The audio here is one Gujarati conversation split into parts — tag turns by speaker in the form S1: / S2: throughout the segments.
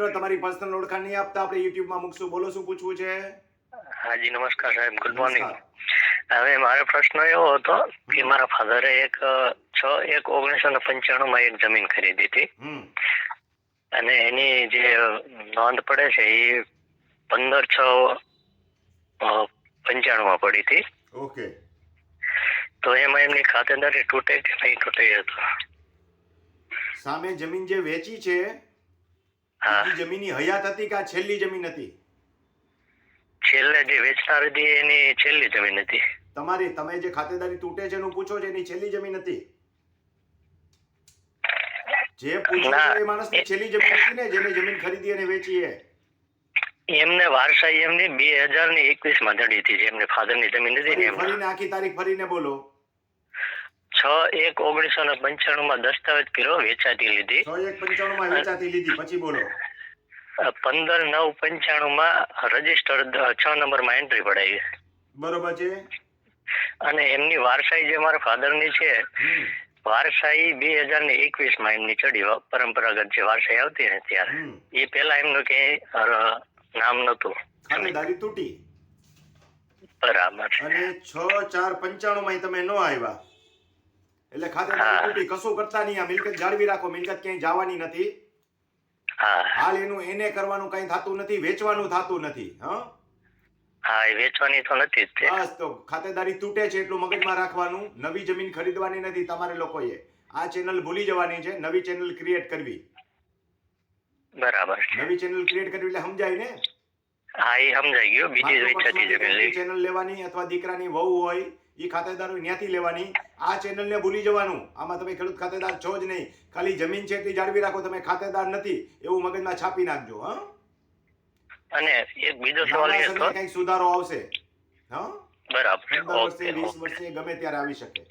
S1: મિત્ર, તમારી પર્સનલ ઓળખાણ નહીં આપતા, આપણે યુટ્યુબમાં મૂકશું. બોલો, શું પૂછવું છે?
S2: હાજી નમસ્કાર સાહેબ, ગુડ મોર્નિંગ.
S1: નમસ્કાર.
S2: હવે મારો પ્રશ્ન એવો હતો કે મારા ફાધરે એક 6/1/1995 માં એક જમીન ખરીદી હતી અને એની જે નોંધ પડે છે એ 15/6/95 માં પડી હતી.
S1: ઓકે.
S2: તો એમાં એમની ખાતેદારી તૂટે કે નહીં તૂટે હતું?
S1: સામે જમીન જે વેચી છે,
S2: હા,
S1: એ જમીનની હયાત હતી કે આ છેલ્લી જમીન હતી?
S2: છેલ્લે જે વેચનાર હતી એની છેલ્લી જમીન હતી.
S1: તમે જે ખાતેદારી તૂટે છે એનું પૂછો છો, એની છેલ્લી જમીન હતી? જે પૂછો છો એ માણસની છેલ્લી જમીન હતી ને, જેને જમીન ખરીદી અને વેચી એ?
S2: એમને વારસાઈ એમની 2021 માં જડી હતી, જે એમને ફાધરની જમીન હતી ને.
S1: ફરીને આખી તારીખ ફરીને બોલો.
S2: 6/1/1995 માં દસ્તાવેજ કર્યો, વેચાતી લીધી.
S1: 6/1/95 માં વેચાતી લીધી, પછી બોલો.
S2: 15/9/95 માં રજીસ્ટર્ડ 6 નંબરમાં એન્ટ્રી પડાવી.
S1: બરોબર છે.
S2: અને એમની વારસાઈ જે મારા ફાધરની છે, વારસાઈ 2021 માં એમની ચડી, પરંપરાગત જે વારસાઈ આવતી ને ત્યારે. એ પેલા એમનું ક્યાંય નામ નતું.
S1: ખાતેદારી તૂટી.
S2: બરાબર.
S1: અને 6/4/95 માં તમે ન આવ્યા એટલે ખાતેદારી તૂટી. કશું કરતા નહીં, આ મિલકત જાળવી રાખો, મિલકત ક્યાંય જવાની નથી. હાલ એનું એને કરવાનું કઈ થતું નથી, વેચવાનું થતું નથી.
S2: હા, એ વેચવાની તો નથી જ.
S1: બસ, તો ખાતેદારી તૂટે છે એટલું મગજમાં રાખવાનું. નવી જમીન ખરીદવાની નથી તમારે લોકોએ. આ ચેનલ ભૂલી જવાની છે, નવી ચેનલ ક્રિએટ કરવી.
S2: બરાબર.
S1: નવી ચેનલ ક્રિએટ કરવી એટલે સમજાય ને?
S2: હા, એ સમજાઈ ગયું. બીજી વેચાતી જમીન
S1: ચેનલ લેવાની, અથવા દીકરાની વહુ હોય એ ખાતેદારો ત્યાંથી લેવાની. આ ચેનલને ભૂલી જવાનું. આમાં તમે ખેડૂત ખાતેદાર છો જ નહીં. ખાલી જમીન છે એટલી જાળવી રાખો, તમે ખાતેદાર નથી એવું મગજમાં છાપી નાખજો.
S2: અને એક બીજો સવાલ એ હતો,
S1: કંઈક સુધારો આવશે.
S2: બરાબર.
S1: 15 વર્ષે 20 વર્ષે ગમે ત્યારે આવી શકે.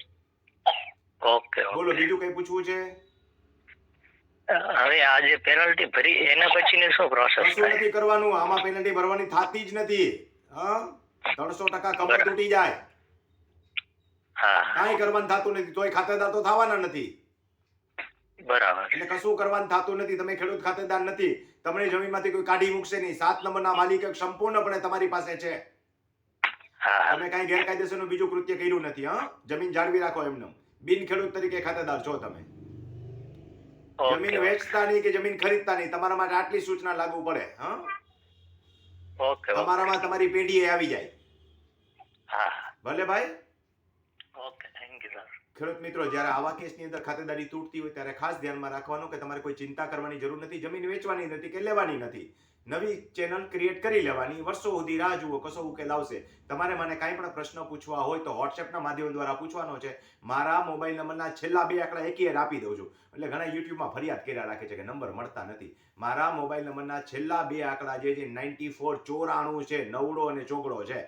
S2: ઓકે.
S1: બોલો, બીજું કઈ પૂછવું છે?
S2: હવે આ જે પેનલ્ટી ભરી એના પછીની શું પ્રોસેસ?
S1: કશું નથી કરવાનું. આમાં પેનલ્ટી ભરવાની થતી જ નથી. 300% કમર તૂટી જાય. કાંઈ કરવાનું થતું નથી, તોય ખાતેદાર તો થવાના નથી.
S2: બરાબર.
S1: એટલે કશું કરવાનું થતું નથી. તમે ખેડૂત ખાતેદાર નથી. તમને જમીનમાંથી કોઈ કાઢી મૂકશે નહીં. 7 નંબરના માલિક સંપૂર્ણપણે તમારી પાસે છે. તમે કાંઈ ગેરકાયદેસરનું બીજું કૃત્ય કર્યું નથી. જમીન જાળવી રાખો. એમને બિન ખેડૂત તરીકે ખાતેદાર છો તમે. જમીન વેચતા નહીં કે જમીન ખરીદતા નહીં. તમારા માટે આટલી સૂચના લાગુ પડે. તમારામાં તમારી પેઢી આવી જાય. ભલે ભાઈ. ખેડૂત મિત્રો, જ્યારે આવા કેસની અંદર ખાતેદારી તૂટતી હોય ત્યારે ખાસ ધ્યાનમાં રાખવાનું કે તમારે કોઈ ચિંતા કરવાની જરૂર નથી. જમીન વેચવાની નથી કે લેવાની નથી. નવી ચેનલ ક્રિએટ કરી લેવાની. વર્ષો સુધી રાહ જુઓ, કશો ઉકેલ આવશે. તમારે મને કાંઈ પણ પ્રશ્ન પૂછવા હોય તો વોટ્સએપના માધ્યમ દ્વારા પૂછવાનો છે. મારા મોબાઈલ નંબરના છેલ્લા 2 આંકડા એકી આપી દઉં છું. એટલે ઘણા યુટ્યુબમાં ફરિયાદ કર્યા રાખે છે કે નંબર મળતા નથી. મારા મોબાઈલ નંબરના છેલ્લા 2 આંકડા જે 9494 છે, નવડો અને ચોગડો છે.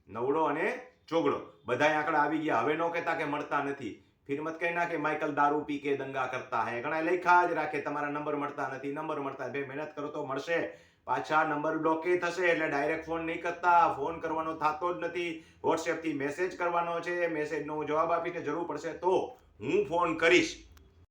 S1: નવડો અને ચોગડો બધા આંકડા આવી ગયા. હવે નો કહેતા કે મળતા નથી. ફિર મત કહેના કે માઇકલ દારૂ પી કે દંગા કરતા હે. ઘણા લખ્યા જ રાખે તમારા નંબર મળતા નથી, નંબર મળતા. ભાઈ, મહેનત કરો તો મળશે. પાછા નંબર બ્લોકે થશે એટલે ડાયરેક્ટ ફોન નહીં કરતા. ફોન કરવાનો થતો જ નથી. વોટ્સએપ થી મેસેજ કરવાનો છે. મેસેજનો હું જવાબ આપીને જરૂર પડશે તો હું ફોન કરીશ.